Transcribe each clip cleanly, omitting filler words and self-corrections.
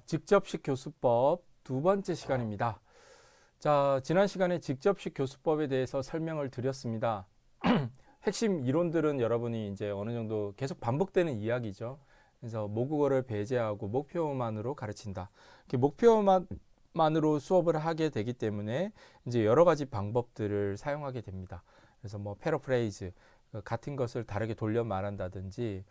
직접식 교수법 두 번째 시간입니다. 자, 지난 시간에 직접식 교수법에 대해서 설명을 드렸습니다. 핵심 이론들은 여러분이 이제 어느 정도 계속 반복되는 이야기죠. 그래서 모국어를 배제하고 목표만으로 가르친다. 이렇게 목표만으로 수업을 하게 되기 때문에 이제 여러 가지 방법들을 사용하게 됩니다. 그래서 뭐 패러프레이즈, 같은 것을 다르게 돌려 말한다든지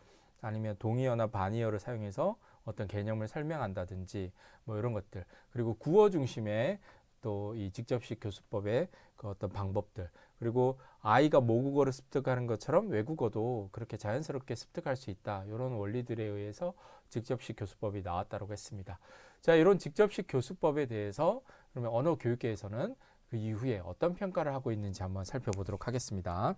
아니면 동의어나 반의어를 사용해서 어떤 개념을 설명한다든지 뭐 이런 것들, 그리고 구어 중심의 또 이 직접식 교수법의 그 어떤 방법들, 그리고 아이가 모국어를 습득하는 것처럼 외국어도 그렇게 자연스럽게 습득할 수 있다, 이런 원리들에 의해서 직접식 교수법이 나왔다고 했습니다. 자, 이런 직접식 교수법에 대해서 그러면 언어 교육계에서는 그 이후에 어떤 평가를 하고 있는지 한번 살펴보도록 하겠습니다.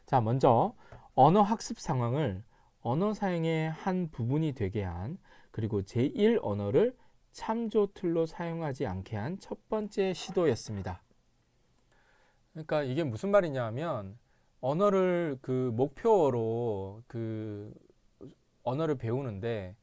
자, 먼저 언어 학습 상황을 언어 사용의 한 부분이 되게 한, 그리고 제1 언어를 참조 툴로 사용하지 않게 한 첫 번째 시도였습니다. 그러니까 이게 무슨 말이냐 하면, 언어를 그 목표어로 그 언어를 배우는데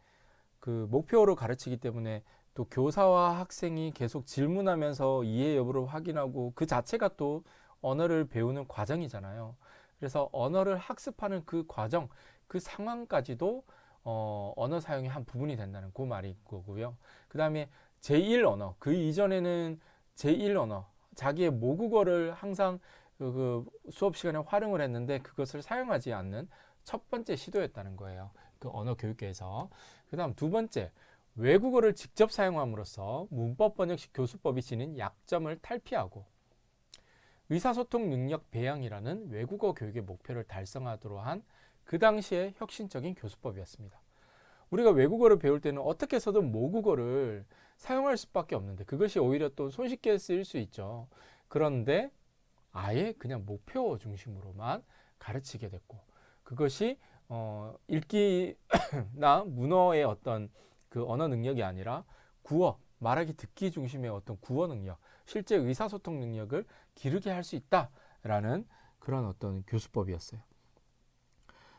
그 목표어로 가르치기 때문에 또 교사와 학생이 계속 질문하면서 이해 여부를 확인하고, 그 자체가 또 언어를 배우는 과정이잖아요. 그래서 언어를 학습하는 그 과정, 그 상황까지도 언어 사용의 한 부분이 된다는 그 말인 거고요. 그 다음에 제1 언어, 그 이전에는 제1 언어, 자기의 모국어를 항상 그 수업 시간에 활용을 했는데 그것을 사용하지 않는 첫 번째 시도였다는 거예요. 그 언어 교육계에서. 그 다음 두 번째, 외국어를 직접 사용함으로써 문법 번역식 교수법이 지닌 약점을 탈피하고 의사소통 능력 배양이라는 외국어 교육의 목표를 달성하도록 한 그 당시의 혁신적인 교수법이었습니다. 우리가 외국어를 배울 때는 어떻게 해서든 모국어를 사용할 수밖에 없는데 그것이 오히려 또 손쉽게 쓰일 수 있죠. 그런데 아예 그냥 목표 중심으로만 가르치게 됐고, 그것이 읽기나 문어의 어떤 그 언어 능력이 아니라 구어, 말하기 듣기 중심의 어떤 구어 능력, 실제 의사소통 능력을 기르게 할 수 있다라는 그런 어떤 교수법이었어요.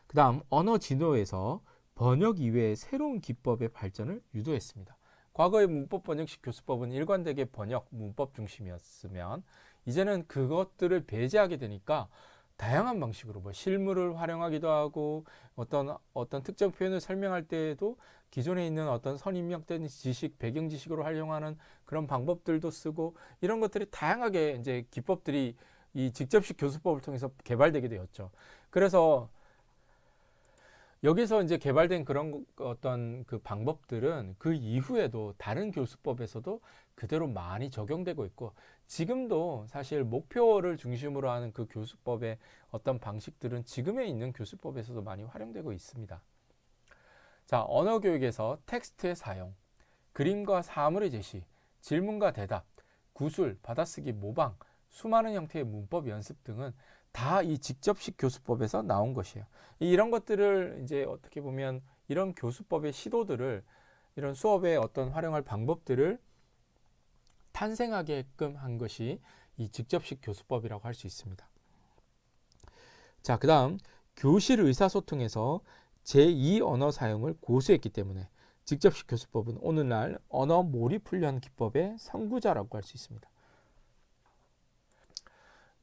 그 다음 언어 진호에서 번역 이외의 새로운 기법의 발전을 유도했습니다. 과거의 문법 번역식 교수법은 일관되게 번역, 문법 중심이었으면 이제는 그것들을 배제하게 되니까 다양한 방식으로 뭐 실물을 활용하기도 하고, 어떤 특정 표현을 설명할 때에도 기존에 있는 어떤 선입력된 지식, 배경 지식으로 활용하는 그런 방법들도 쓰고, 이런 것들이 다양하게 이제 기법들이 이 직접식 교수법을 통해서 개발되게 되었죠. 그래서 여기서 이제 개발된 그런 어떤 그 방법들은 그 이후에도 다른 교수법에서도 그대로 많이 적용되고 있고, 지금도 사실 목표를 중심으로 하는 그 교수법의 어떤 방식들은 지금에 있는 교수법에서도 많이 활용되고 있습니다. 자, 언어 교육에서 텍스트의 사용, 그림과 사물의 제시, 질문과 대답, 구술, 받아쓰기, 모방, 수많은 형태의 문법 연습 등은 다 이 직접식 교수법에서 나온 것이에요. 이런 것들을 이제 어떻게 보면 이런 교수법의 시도들을, 이런 수업의 어떤 활용할 방법들을 탄생하게끔 한 것이 이 직접식 교수법이라고 할 수 있습니다. 자, 그 다음 교실 의사소통에서 제2 언어 사용을 고수했기 때문에 직접식 교수법은 오늘날 언어 몰입 훈련 기법의 선구자라고 할 수 있습니다.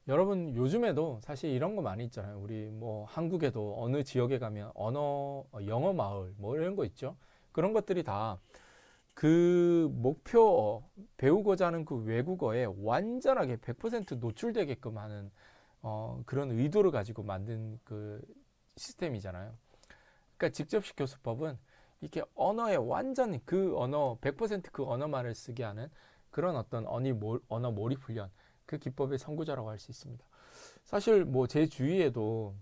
여러분, 요즘에도 사실 이런 거 많이 있잖아요. 우리 뭐 한국에도 어느 지역에 가면 영어 마을 뭐 이런 거 있죠. 그런 것들이 다 그 목표 배우고자 하는 그 외국어에 완전하게 100% 노출되게끔 하는 그런 의도를 가지고 만든 그 시스템이잖아요. 그러니까 직접식 교수법은 이렇게 언어에 완전히 그 언어 100%그 언어만을 쓰게 하는 그런 어떤 언어 몰입 훈련, 그 기법의 선구자라고 할 수 있습니다. 사실 뭐 제 주위에도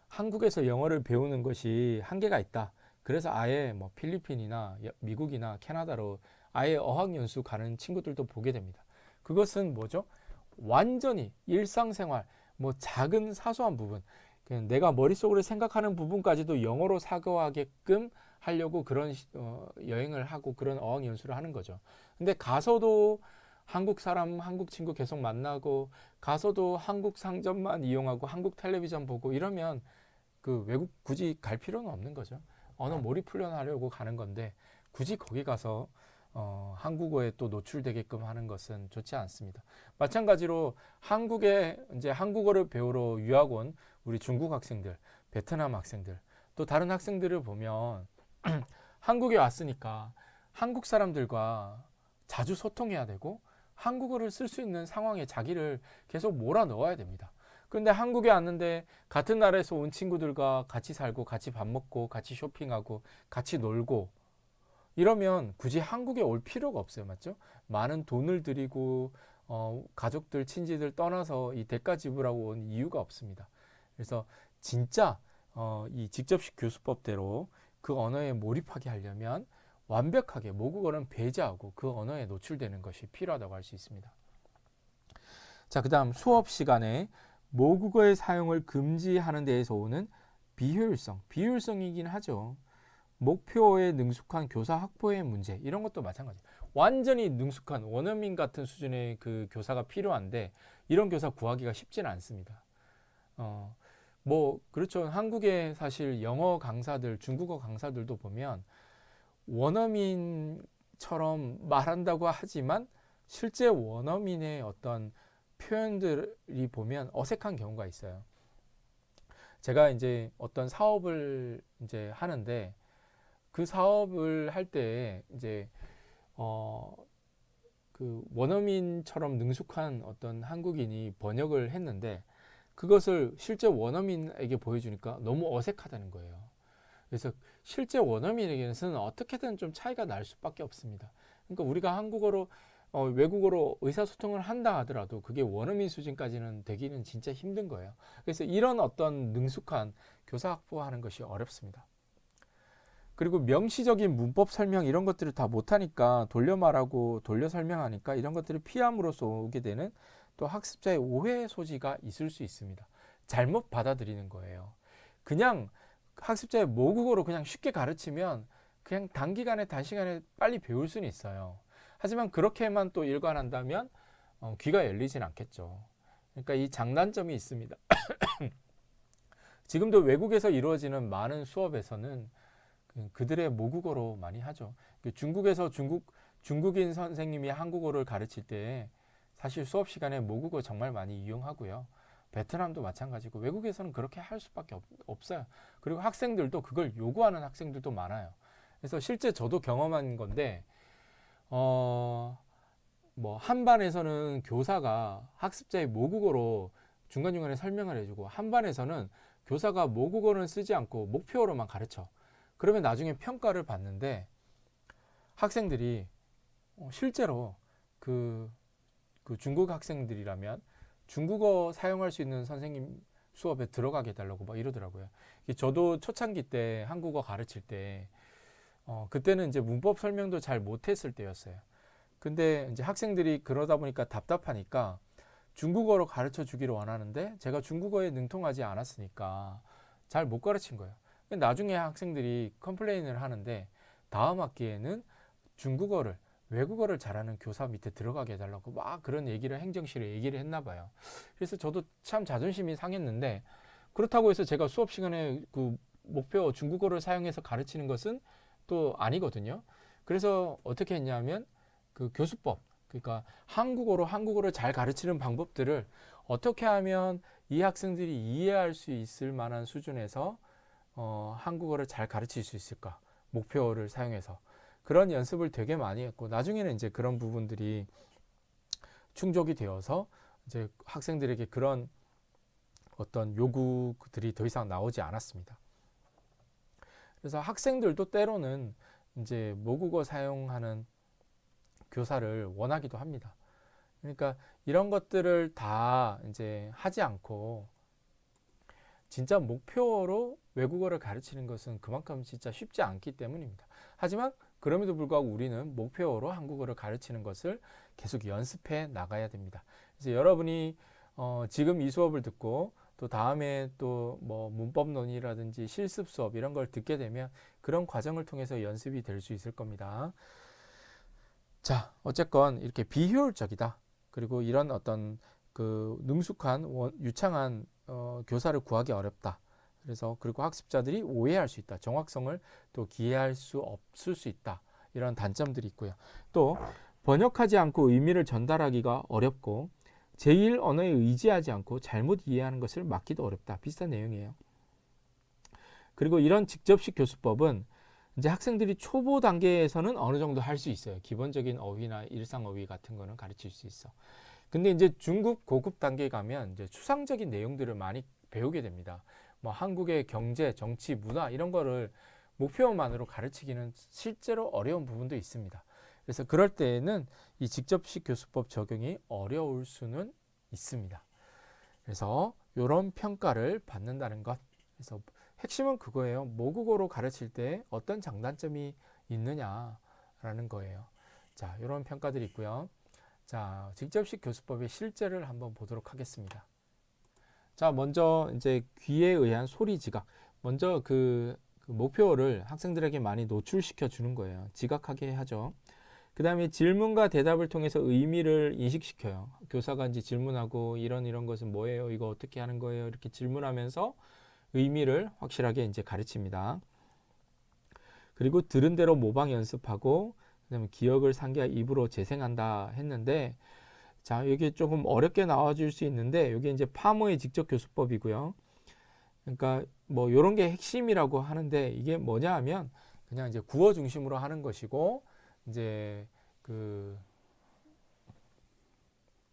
한국에서 영어를 배우는 것이 한계가 있다, 그래서 아예 뭐 필리핀이나 미국이나 캐나다로 아예 어학연수 가는 친구들도 보게 됩니다. 그것은 뭐죠? 완전히 일상생활, 뭐 작은 사소한 부분, 그냥 내가 머릿속으로 생각하는 부분까지도 영어로 사고하게끔 하려고 그런 여행을 하고 그런 어학연수를 하는 거죠. 근데 가서도 한국 사람, 한국 친구 계속 만나고, 가서도 한국 상점만 이용하고 한국 텔레비전 보고 이러면 그 외국 굳이 갈 필요는 없는 거죠. 언어 몰입 훈련하려고 가는 건데 굳이 거기 가서 한국어에 또 노출되게끔 하는 것은 좋지 않습니다. 마찬가지로 한국에 이제 한국어를 배우러 유학 온 우리 중국 학생들, 베트남 학생들, 또 다른 학생들을 보면 한국에 왔으니까 한국 사람들과 자주 소통해야 되고 한국어를 쓸 수 있는 상황에 자기를 계속 몰아넣어야 됩니다. 그런데 한국에 왔는데 같은 나라에서 온 친구들과 같이 살고 같이 밥 먹고 같이 쇼핑하고 같이 놀고 이러면 굳이 한국에 올 필요가 없어요. 맞죠? 많은 돈을 들이고 가족들, 친지들 떠나서 이 대가 지불하고 온 이유가 없습니다. 그래서 진짜 이 직접식 교수법대로 그 언어에 몰입하게 하려면 완벽하게 모국어는 배제하고 그 언어에 노출되는 것이 필요하다고 할 수 있습니다. 자, 그 다음 수업 시간에 모국어의 사용을 금지하는 데에서 오는 비효율성이긴 하죠. 목표에 능숙한 교사 확보의 문제 이런 것도 마찬가지예요. 완전히 능숙한 원어민 같은 수준의 그 교사가 필요한데 이런 교사 구하기가 쉽지는 않습니다. 뭐 그렇죠. 한국의 사실 영어 강사들, 중국어 강사들도 보면 원어민처럼 말한다고 하지만 실제 원어민의 어떤 표현들이 보면 어색한 경우가 있어요. 제가 이제 어떤 사업을 이제 하는데 그 사업을 할 때 이제 그 원어민처럼 능숙한 어떤 한국인이 번역을 했는데 그것을 실제 원어민에게 보여주니까 너무 어색하다는 거예요. 그래서 실제 원어민에게는 어떻게든 좀 차이가 날 수밖에 없습니다. 그러니까 우리가 한국어로 외국어로 의사소통을 한다 하더라도 그게 원어민 수준까지는 되기는 진짜 힘든 거예요. 그래서 이런 어떤 능숙한 교사 확보하는 것이 어렵습니다. 그리고 명시적인 문법 설명 이런 것들을 다 못하니까 돌려 말하고 돌려 설명하니까 이런 것들을 피함으로써 오게 되는 또 학습자의 오해 소지가 있을 수 있습니다. 잘못 받아들이는 거예요. 그냥 학습자의 모국어로 그냥 쉽게 가르치면 그냥 단기간에 단시간에 빨리 배울 수는 있어요. 하지만 그렇게만 또 일관한다면 귀가 열리진 않겠죠. 그러니까 이 장단점이 있습니다. 지금도 외국에서 이루어지는 많은 수업에서는 그들의 모국어로 많이 하죠. 중국에서 중국인 선생님이 한국어를 가르칠 때 사실 수업 시간에 모국어 정말 많이 이용하고요. 베트남도 마찬가지고 외국에서는 그렇게 할 수밖에 없어요. 그리고 학생들도 그걸 요구하는 학생들도 많아요. 그래서 실제 저도 경험한 건데 뭐 한 반에서는 교사가 학습자의 모국어로 중간중간에 설명을 해주고 한 반에서는 교사가 모국어는 쓰지 않고 목표어로만 가르쳐. 그러면 나중에 평가를 받는데 학생들이 실제로 그 중국 학생들이라면 중국어 사용할 수 있는 선생님 수업에 들어가게 해달라고 막 이러더라고요. 저도 초창기 때 한국어 가르칠 때 그때는 이제 문법 설명도 잘 못했을 때였어요. 근데 이제 학생들이 그러다 보니까 답답하니까 중국어로 가르쳐 주기를 원하는데 제가 중국어에 능통하지 않았으니까 잘 못 가르친 거예요. 나중에 학생들이 컴플레인을 하는데 다음 학기에는 중국어를 외국어를 잘하는 교사 밑에 들어가게 해달라고 막 그런 얘기를 행정실에 얘기를 했나 봐요. 그래서 저도 참 자존심이 상했는데 그렇다고 해서 제가 수업 시간에 그 목표 중국어를 사용해서 가르치는 것은 또 아니거든요. 그래서 어떻게 했냐면 그 교수법, 그러니까 한국어를 잘 가르치는 방법들을 어떻게 하면 이 학생들이 이해할 수 있을 만한 수준에서 한국어를 잘 가르칠 수 있을까? 목표를 사용해서 그런 연습을 되게 많이 했고 나중에는 이제 그런 부분들이 충족이 되어서 이제 학생들에게 그런 어떤 요구들이 더 이상 나오지 않았습니다. 그래서 학생들도 때로는 이제 모국어 사용하는 교사를 원하기도 합니다. 그러니까 이런 것들을 다 이제 하지 않고 진짜 목표로 외국어를 가르치는 것은 그만큼 진짜 쉽지 않기 때문입니다. 하지만 그럼에도 불구하고 우리는 목표로 한국어를 가르치는 것을 계속 연습해 나가야 됩니다. 그래서 여러분이 지금 이 수업을 듣고 또 다음에 또 뭐 문법론이라든지 실습 수업 이런 걸 듣게 되면 그런 과정을 통해서 연습이 될 수 있을 겁니다. 자, 어쨌건 이렇게 비효율적이다. 그리고 이런 어떤 그 능숙한 유창한 교사를 구하기 어렵다. 그래서 그리고 학습자들이 오해할 수 있다. 정확성을 또 기해할 수 없을 수 있다. 이런 단점들이 있고요. 또 번역하지 않고 의미를 전달하기가 어렵고 제1 언어에 의지하지 않고 잘못 이해하는 것을 막기도 어렵다. 비슷한 내용이에요. 그리고 이런 직접식 교수법은 이제 학생들이 초보 단계에서는 어느 정도 할 수 있어요. 기본적인 어휘나 일상 어휘 같은 거는 가르칠 수 있어. 근데 이제 중급, 고급 단계에 가면 이제 추상적인 내용들을 많이 배우게 됩니다. 뭐 한국의 경제, 정치, 문화 이런 거를 목표만으로 가르치기는 실제로 어려운 부분도 있습니다. 그래서 그럴 때에는 이 직접식 교수법 적용이 어려울 수는 있습니다. 그래서 이런 평가를 받는다는 것. 그래서 핵심은 그거예요. 모국어로 가르칠 때 어떤 장단점이 있느냐라는 거예요. 자, 이런 평가들이 있고요. 자, 직접식 교수법의 실제를 한번 보도록 하겠습니다. 자, 먼저 이제 귀에 의한 소리 지각. 먼저 그 목표를 학생들에게 많이 노출시켜 주는 거예요. 지각하게 하죠. 그 다음에 질문과 대답을 통해서 의미를 인식시켜요. 교사가 이제 질문하고 이런 것은 뭐예요? 이거 어떻게 하는 거예요? 이렇게 질문하면서 의미를 확실하게 이제 가르칩니다. 그리고 들은 대로 모방 연습하고 그다음에 기억을 상기하 입으로 재생한다 했는데 자, 여기 조금 어렵게 나와줄 수 있는데 여기 이제 파머의 직접 교수법이고요. 그러니까 뭐 이런 게 핵심이라고 하는데 이게 뭐냐 하면 그냥 이제 구어 중심으로 하는 것이고 이제 그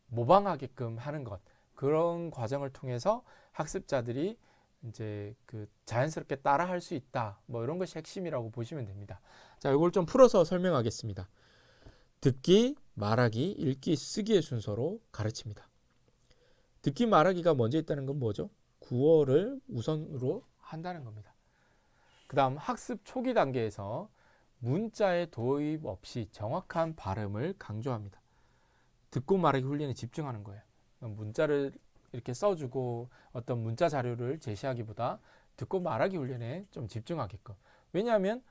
모방하게끔 하는 것 그런 과정을 통해서 학습자들이 이제 그 자연스럽게 따라할 수 있다. 뭐 이런 것이 핵심이라고 보시면 됩니다. 자, 이걸 좀 풀어서 설명하겠습니다. 듣기, 말하기, 읽기, 쓰기의 순서로 가르칩니다. 듣기, 말하기가 먼저 있다는 건 뭐죠? 구어를 우선으로 한다는 겁니다. 그 다음 학습 초기 단계에서 문자의 도입 없이 정확한 발음을 강조합니다. 듣고 말하기 훈련에 집중하는 거예요. 문자를 이렇게 써주고 어떤 문자 자료를 제시하기보다 듣고 말하기 훈련에 좀 집중하게끔. 왜냐하면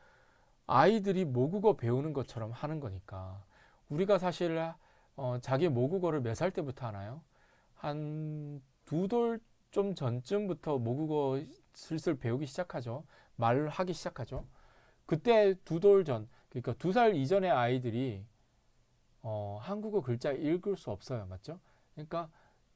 아이들이 모국어 배우는 것처럼 하는 거니까. 우리가 사실 자기 모국어를 몇 살 때부터 하나요? 한 두 돌 좀 전쯤부터 모국어 슬슬 배우기 시작하죠. 말을 하기 시작하죠. 그때 두 돌 전, 그러니까 2살 이전의 아이들이 한국어 글자 읽을 수 없어요. 맞죠? 그러니까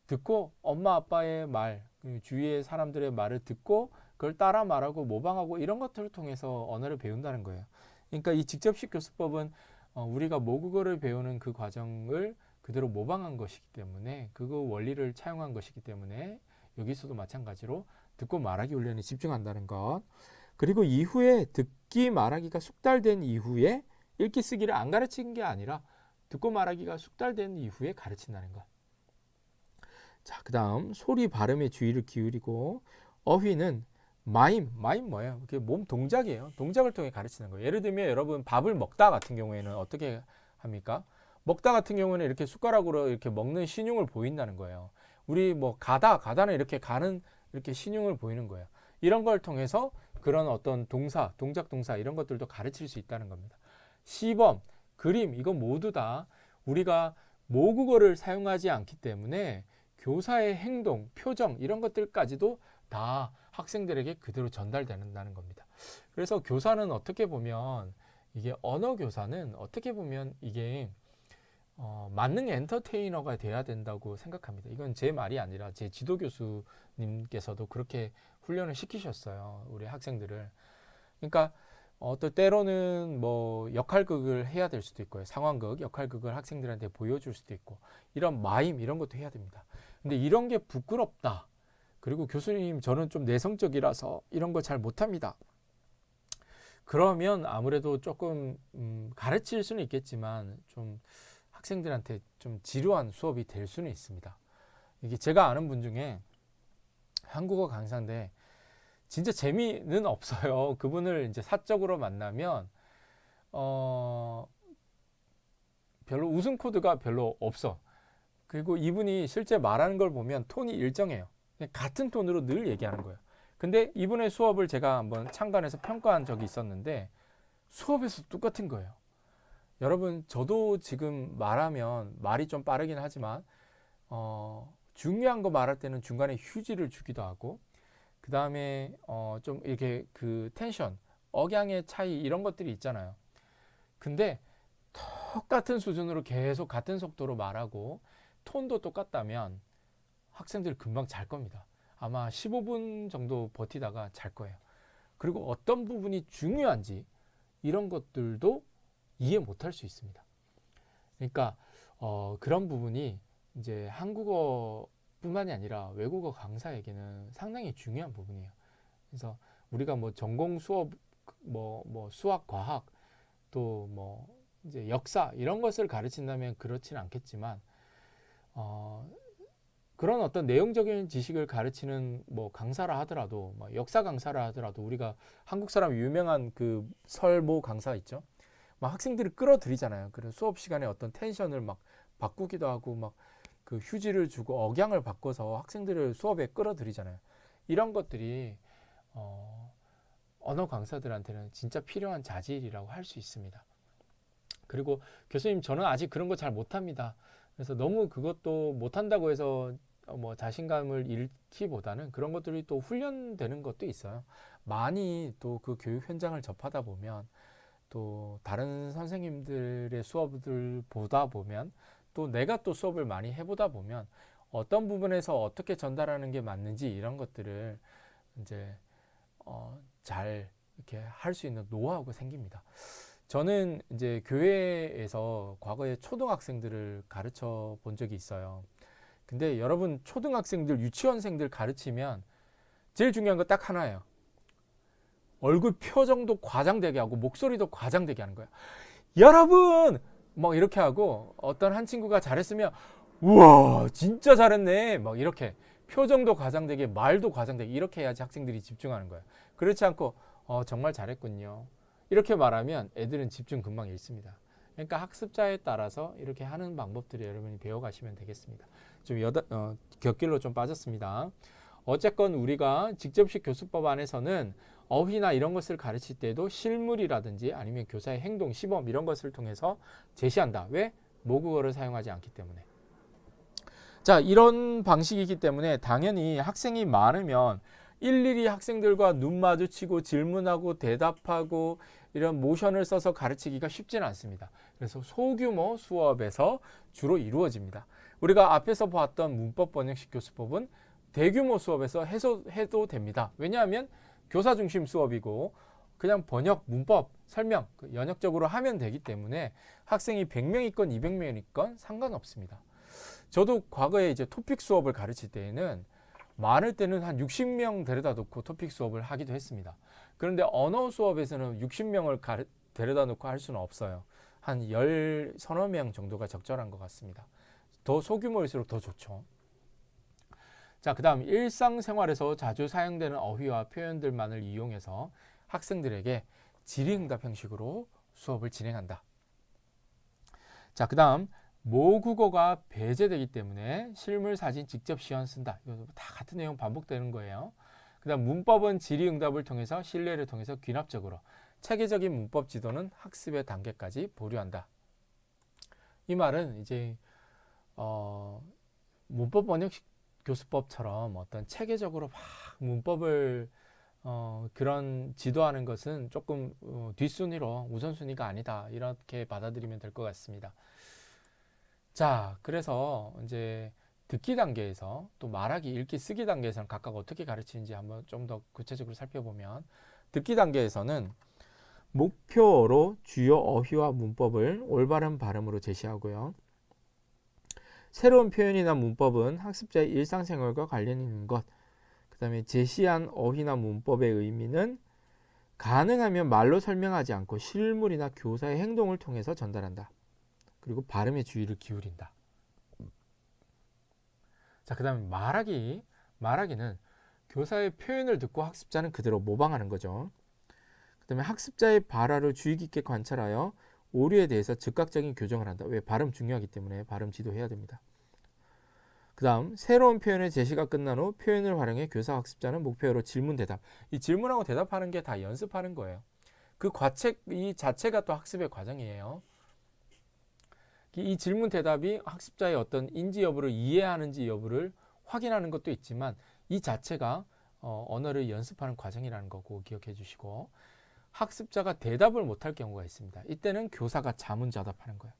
듣고 엄마 아빠의 말, 주위의 사람들의 말을 듣고 그걸 따라 말하고 모방하고 이런 것들을 통해서 언어를 배운다는 거예요. 그러니까 이 직접식 교수법은 우리가 모국어를 배우는 그 과정을 그대로 모방한 것이기 때문에 그거 원리를 차용한 것이기 때문에 여기서도 마찬가지로 듣고 말하기 훈련에 집중한다는 것. 그리고 이후에 듣기 말하기가 숙달된 이후에 읽기 쓰기를 안 가르친 게 아니라 듣고 말하기가 숙달된 이후에 가르친다는 것. 자, 그 다음 소리 발음에 주의를 기울이고 어휘는 마임 뭐예요? 그게 몸 동작이에요. 동작을 통해 가르치는 거예요. 예를 들면 여러분 밥을 먹다 같은 경우에는 어떻게 합니까? 먹다 같은 경우는 이렇게 숟가락으로 이렇게 먹는 신용을 보인다는 거예요. 우리 뭐 가다는 이렇게 가는 이렇게 신용을 보이는 거예요. 이런 걸 통해서 그런 어떤 동사, 동작 동사 이런 것들도 가르칠 수 있다는 겁니다. 시범, 그림 이건 모두 다 우리가 모국어를 사용하지 않기 때문에 교사의 행동, 표정 이런 것들까지도 다 학생들에게 그대로 전달된다는 겁니다. 그래서 교사는 어떻게 보면 이게 언어 교사는 어떻게 보면 이게 만능 엔터테이너가 돼야 된다고 생각합니다. 이건 제 말이 아니라 제 지도 교수님께서도 그렇게 훈련을 시키셨어요. 우리 학생들을. 그러니까 또 때로는 뭐 역할극을 해야 될 수도 있고요. 상황극, 역할극을 학생들한테 보여줄 수도 있고 이런 마임 이런 것도 해야 됩니다. 근데 이런 게 부끄럽다. 그리고 교수님 저는 좀 내성적이라서 이런 거 잘 못합니다. 그러면 아무래도 조금 가르칠 수는 있겠지만 좀 학생들한테 좀 지루한 수업이 될 수는 있습니다. 이게 제가 아는 분 중에 한국어 강사인데 진짜 재미는 없어요. 그분을 이제 사적으로 만나면 별로 웃음 코드가 별로 없어. 그리고 이분이 실제 말하는 걸 보면 톤이 일정해요. 같은 톤으로 늘 얘기하는 거예요. 근데 이분의 수업을 제가 한번 참관해서 평가한 적이 있었는데 수업에서 똑같은 거예요. 여러분 저도 지금 말하면 말이 좀 빠르긴 하지만 중요한 거 말할 때는 중간에 휴지를 주기도 하고 그 다음에 좀 이렇게 그 텐션, 억양의 차이 이런 것들이 있잖아요. 근데 똑같은 수준으로 계속 같은 속도로 말하고 톤도 똑같다면 학생들 금방 잘 겁니다. 아마 15분 정도 버티다가 잘 거예요. 그리고 어떤 부분이 중요한지 이런 것들도 이해 못할 수 있습니다. 그러니까 그런 부분이 이제 한국어뿐만이 아니라 외국어 강사에게는 상당히 중요한 부분이에요. 그래서 우리가 뭐 전공 수업, 뭐 수학, 과학, 또 뭐 이제 역사 이런 것을 가르친다면 그렇지는 않겠지만 그런 어떤 내용적인 지식을 가르치는 뭐 강사라 하더라도 뭐 역사 강사라 하더라도 우리가 한국 사람 유명한 그 설모 강사 있죠. 막 학생들을 끌어들이잖아요. 그래서 수업 시간에 어떤 텐션을 막 바꾸기도 하고 막 그 휴지를 주고 억양을 바꿔서 학생들을 수업에 끌어들이잖아요. 이런 것들이 언어 강사들한테는 진짜 필요한 자질이라고 할 수 있습니다. 그리고 교수님 저는 아직 그런 거 잘 못합니다. 그래서 너무 그것도 못한다고 해서 뭐 자신감을 잃기보다는 그런 것들이 또 훈련되는 것도 있어요. 많이 또 그 교육 현장을 접하다 보면 또 다른 선생님들의 수업을 보다 보면 또 내가 또 수업을 많이 해보다 보면 어떤 부분에서 어떻게 전달하는 게 맞는지 이런 것들을 이제 잘 이렇게 할 수 있는 노하우가 생깁니다. 저는 이제 교회에서 과거에 초등학생들을 가르쳐 본 적이 있어요. 근데 여러분 초등학생들, 유치원생들 가르치면 제일 중요한 거 딱 하나예요. 얼굴 표정도 과장되게 하고 목소리도 과장되게 하는 거예요. 여러분! 막 이렇게 하고 어떤 한 친구가 잘했으면 우와 진짜 잘했네 막 이렇게 표정도 과장되게 말도 과장되게 이렇게 해야지 학생들이 집중하는 거예요. 그렇지 않고 정말 잘했군요. 이렇게 말하면 애들은 집중 금방 잃습니다. 그러니까 학습자에 따라서 이렇게 하는 방법들을 여러분이 배워가시면 되겠습니다. 좀 곁길로 좀 빠졌습니다. 어쨌건 우리가 직접식 교수법 안에서는 어휘나 이런 것을 가르칠 때도 실물이라든지 아니면 교사의 행동, 시범 이런 것을 통해서 제시한다. 왜? 모국어를 사용하지 않기 때문에. 자, 이런 방식이기 때문에 당연히 학생이 많으면 일일이 학생들과 눈 마주치고 질문하고 대답하고 이런 모션을 써서 가르치기가 쉽지는 않습니다. 그래서 소규모 수업에서 주로 이루어집니다. 우리가 앞에서 봤던 문법 번역식 교수법은 대규모 수업에서 해도 됩니다. 왜냐하면 교사 중심 수업이고 그냥 번역, 문법, 설명 연역적으로 하면 되기 때문에 학생이 100명 있건 200명 있건 상관없습니다. 저도 과거에 이제 토픽 수업을 가르칠 때에는 많을 때는 한 60명 데려다 놓고 토픽 수업을 하기도 했습니다. 그런데 언어 수업에서는 60명을 데려다 놓고 할 수는 없어요. 한 10서너 명 정도가 적절한 것 같습니다. 더 소규모일수록 더 좋죠. 자, 그 다음 일상생활에서 자주 사용되는 어휘와 표현들만을 이용해서 학생들에게 질의응답 형식으로 수업을 진행한다. 자, 그 다음 모국어가 배제되기 때문에 실물, 사진, 직접 시연 쓴다. 이거 다 같은 내용 반복되는 거예요. 그 다음 문법은 질의응답을 통해서 신뢰를 통해서 귀납적으로 체계적인 문법 지도는 학습의 단계까지 보류한다. 이 말은 이제 문법 번역식 교수법처럼 어떤 체계적으로 막 문법을 그런 지도하는 것은 조금 뒷순위로 우선순위가 아니다 이렇게 받아들이면 될 것 같습니다. 자, 그래서 이제 듣기 단계에서 또 말하기, 읽기, 쓰기 단계에서는 각각 어떻게 가르치는지 한번 좀 더 구체적으로 살펴보면 듣기 단계에서는 목표어로 주요 어휘와 문법을 올바른 발음으로 제시하고요. 새로운 표현이나 문법은 학습자의 일상생활과 관련 있는 것, 그 다음에 제시한 어휘나 문법의 의미는 가능하면 말로 설명하지 않고 실물이나 교사의 행동을 통해서 전달한다. 그리고 발음에 주의를 기울인다. 자, 그 다음에 말하기는 교사의 표현을 듣고 학습자는 그대로 모방하는 거죠. 그 다음에 학습자의 발화를 주의 깊게 관찰하여 오류에 대해서 즉각적인 교정을 한다. 왜? 발음 중요하기 때문에 발음 지도해야 됩니다. 그 다음 새로운 표현의 제시가 끝난 후 표현을 활용해 교사 학습자는 목표로 질문 대답. 이 질문하고 대답하는 게 다 연습하는 거예요. 그 이 자체가 또 학습의 과정이에요. 이 질문 대답이 학습자의 어떤 인지 여부를 이해하는지 여부를 확인하는 것도 있지만 이 자체가 언어를 연습하는 과정이라는 거고 기억해 주시고, 학습자가 대답을 못할 경우가 있습니다. 이때는 교사가 자문자답하는 거예요.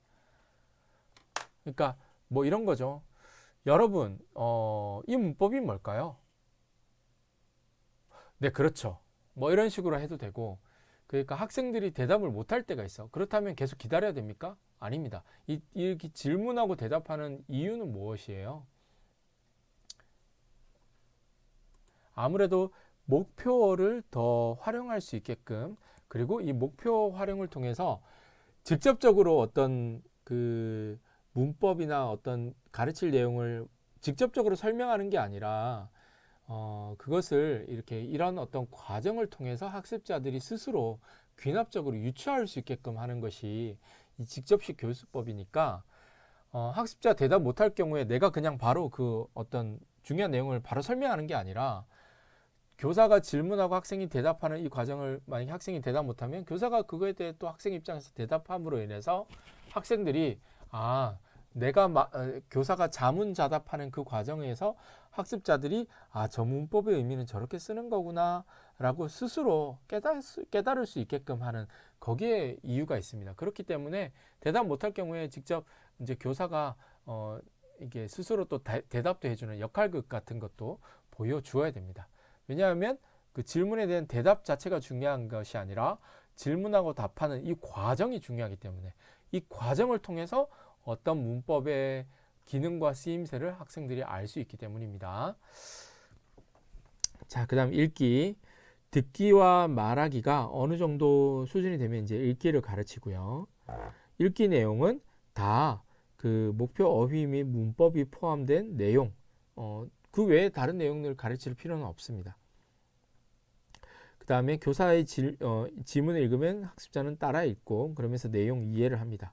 그러니까 뭐 이런 거죠. 여러분, 이 문법이 뭘까요? 네, 그렇죠. 뭐 이런 식으로 해도 되고, 그러니까 학생들이 대답을 못할 때가 있어. 그렇다면 계속 기다려야 됩니까? 아닙니다. 이렇게 질문하고 대답하는 이유는 무엇이에요? 아무래도 목표어를 더 활용할 수 있게끔, 그리고 이 목표 활용을 통해서 직접적으로 어떤 그 문법이나 어떤 가르칠 내용을 직접적으로 설명하는 게 아니라 그것을 이렇게 이런 어떤 과정을 통해서 학습자들이 스스로 귀납적으로 유추할 수 있게끔 하는 것이 이 직접식 교수법이니까, 학습자 대답 못할 경우에 내가 그냥 바로 그 어떤 중요한 내용을 바로 설명하는 게 아니라, 교사가 질문하고 학생이 대답하는 이 과정을 만약에 학생이 대답 못하면 교사가 그거에 대해 또 학생 입장에서 대답함으로 인해서 학생들이 내가 교사가 자문자답하는 그 과정에서 학습자들이 저 문법의 의미는 저렇게 쓰는 거구나 라고 스스로 깨달을 수 있게끔 하는, 거기에 이유가 있습니다. 그렇기 때문에 대답 못할 경우에 직접 이제 교사가 이게 스스로 또 대답도 해주는 역할극 같은 것도 보여주어야 됩니다. 왜냐하면 그 질문에 대한 대답 자체가 중요한 것이 아니라 질문하고 답하는 이 과정이 중요하기 때문에, 이 과정을 통해서 어떤 문법의 기능과 쓰임새를 학생들이 알 수 있기 때문입니다. 자, 그 다음 읽기. 듣기와 말하기가 어느 정도 수준이 되면 이제 읽기를 가르치고요. 읽기 내용은 다 그 목표 어휘 및 문법이 포함된 내용, 그 외에 다른 내용을 가르칠 필요는 없습니다. 그 다음에 교사의 지문을 읽으면 학습자는 따라 읽고 그러면서 내용 이해를 합니다.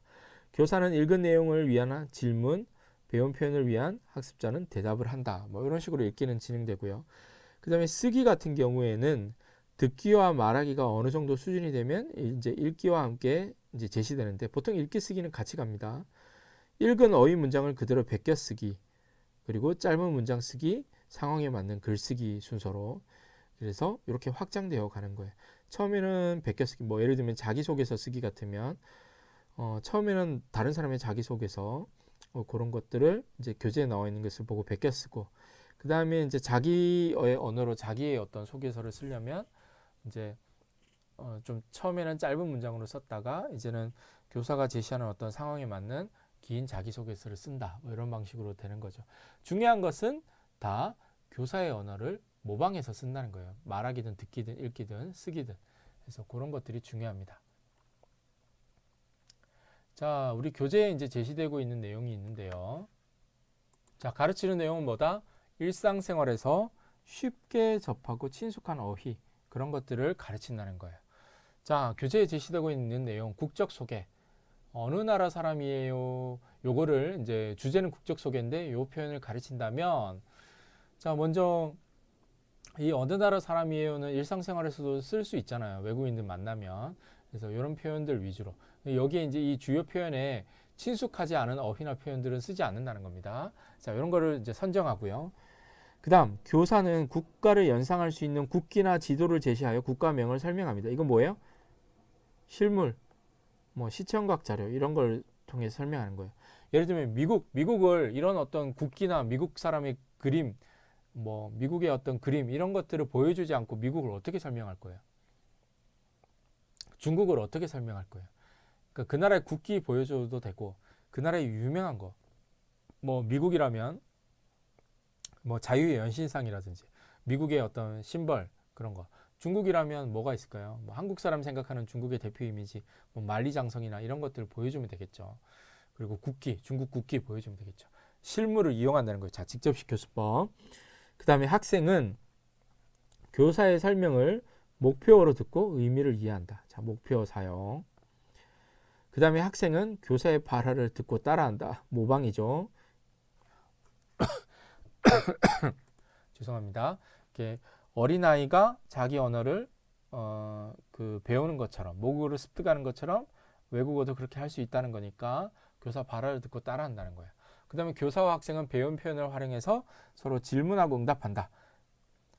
교사는 읽은 내용을 위한 질문, 배운 표현을 위한 학습자는 대답을 한다. 뭐 이런 식으로 읽기는 진행되고요. 그 다음에 쓰기 같은 경우에는 듣기와 말하기가 어느 정도 수준이 되면 이제 읽기와 함께 이제 제시되는데, 보통 읽기 쓰기는 같이 갑니다. 읽은 어휘 문장을 그대로 베껴 쓰기, 그리고 짧은 문장 쓰기, 상황에 맞는 글쓰기 순서로, 그래서 이렇게 확장되어 가는 거예요. 처음에는 베껴쓰기, 뭐 예를 들면 자기소개서 쓰기 같으면 처음에는 다른 사람의 자기소개서 그런 것들을 이제 교재에 나와 있는 것을 보고 베껴 쓰고, 그 다음에 이제 자기의 언어로 자기의 어떤 소개서를 쓰려면 이제 좀 처음에는 짧은 문장으로 썼다가 이제는 교사가 제시하는 어떤 상황에 맞는 긴 자기소개서를 쓴다, 뭐 이런 방식으로 되는 거죠. 중요한 것은 다 교사의 언어를 모방해서 쓴다는 거예요. 말하기든 듣기든 읽기든 쓰기든. 그래서 그런 것들이 중요합니다. 자, 우리 교재에 이제 제시되고 있는 내용이 있는데요. 자, 가르치는 내용은 뭐다? 일상생활에서 쉽게 접하고 친숙한 어휘, 그런 것들을 가르친다는 거예요. 자, 교재에 제시되고 있는 내용, 국적 소개. 어느 나라 사람이에요? 요거를 이제 주제는 국적 소개인데 요 표현을 가르친다면, 자, 먼저 이 어느 나라 사람이에요는 일상생활에서도 쓸 수 있잖아요. 외국인들 만나면. 그래서 이런 표현들 위주로. 여기에 이제 이 주요 표현에 친숙하지 않은 어휘나 표현들은 쓰지 않는다는 겁니다. 자, 이런 거를 이제 선정하고요. 그 다음, 교사는 국가를 연상할 수 있는 국기나 지도를 제시하여 국가명을 설명합니다. 이건 뭐예요? 실물, 뭐 시청각 자료, 이런 걸 통해 설명하는 거예요. 예를 들면 미국을 이런 어떤 국기나 미국 사람의 그림, 뭐 미국의 어떤 그림, 이런 것들을 보여주지 않고 미국을 어떻게 설명할 거예요? 중국을 어떻게 설명할 거예요? 그러니까 그 나라의 국기 보여줘도 되고, 그 나라의 유명한 거, 뭐 미국이라면 뭐 자유의 연신상이라든지 미국의 어떤 심벌, 그런 거. 중국이라면 뭐가 있을까요? 뭐 한국 사람 생각하는 중국의 대표 이미지, 뭐 만리장성이나 이런 것들을 보여주면 되겠죠. 그리고 국기, 중국 국기 보여주면 되겠죠. 실물을 이용한다는 거예요. 자, 직접식 교수법. 그 다음에 학생은 교사의 설명을 목표어로 듣고 의미를 이해한다. 자, 목표어 사용. 그 다음에 학생은 교사의 발화를 듣고 따라한다. 모방이죠. 죄송합니다. 이렇게 어린아이가 자기 언어를 배우는 것처럼, 모국어를 습득하는 것처럼 외국어도 그렇게 할 수 있다는 거니까 교사 발화를 듣고 따라한다는 거예요. 그 다음에 교사와 학생은 배운 표현을 활용해서 서로 질문하고 응답한다.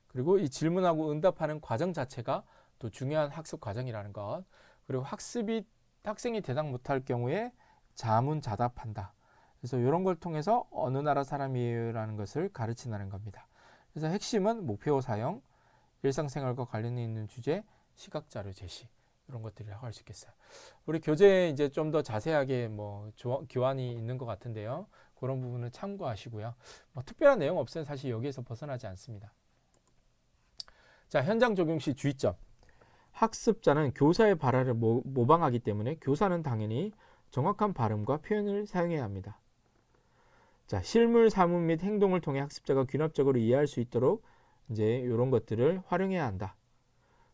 그리고 이 질문하고 응답하는 과정 자체가 또 중요한 학습 과정이라는 것. 그리고 학생이 대답 못할 경우에 자문자답한다. 그래서 이런 걸 통해서 어느 나라 사람이에요라는 것을 가르친다는 겁니다. 그래서 핵심은 목표 사용, 일상생활과 관련이 있는 주제, 시각자료 제시 이런 것들이라고 할 수 있겠어요. 우리 교재에 이제 좀 더 자세하게 뭐 교환이 있는 것 같은데요. 그런 부분을 참고하시고요. 뭐 특별한 내용 없어요. 사실 여기에서 벗어나지 않습니다. 자, 현장 적용 시 주의점. 학습자는 교사의 발화를 모방하기 때문에 교사는 당연히 정확한 발음과 표현을 사용해야 합니다. 자, 실물, 사문 및 행동을 통해 학습자가 귀납적으로 이해할 수 있도록 이제 이런 것들을 활용해야 한다.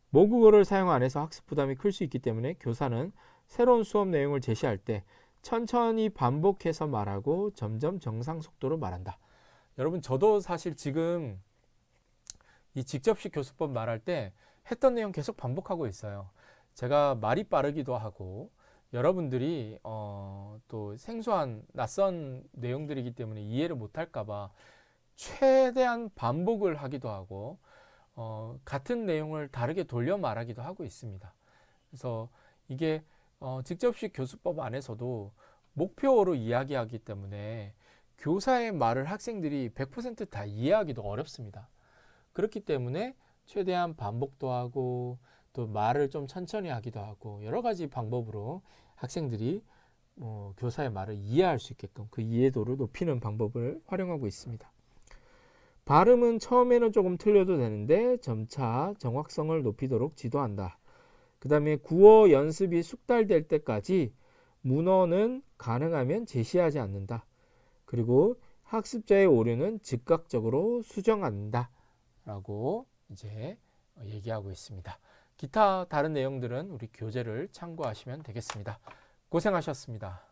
모국어를 사용 안 해서 학습 부담이 클 수 있기 때문에 교사는 새로운 수업 내용을 제시할 때 천천히 반복해서 말하고 점점 정상 속도로 말한다. 여러분, 저도 사실 지금 이 직접식 교수법 말할 때 했던 내용 계속 반복하고 있어요. 제가 말이 빠르기도 하고 여러분들이 또 생소한 낯선 내용들이기 때문에 이해를 못할까봐 최대한 반복을 하기도 하고 같은 내용을 다르게 돌려 말하기도 하고 있습니다. 그래서 이게 직접식 교수법 안에서도 목표어로 이야기하기 때문에 교사의 말을 학생들이 100% 다 이해하기도 어렵습니다. 그렇기 때문에 최대한 반복도 하고 또 말을 좀 천천히 하기도 하고 여러 가지 방법으로 학생들이 교사의 말을 이해할 수 있게끔 그 이해도를 높이는 방법을 활용하고 있습니다. 발음은 처음에는 조금 틀려도 되는데 점차 정확성을 높이도록 지도한다. 그 다음에 구어 연습이 숙달될 때까지 문어는 가능하면 제시하지 않는다. 그리고 학습자의 오류는 즉각적으로 수정한다. 라고 이제 얘기하고 있습니다. 기타 다른 내용들은 우리 교재를 참고하시면 되겠습니다. 고생하셨습니다.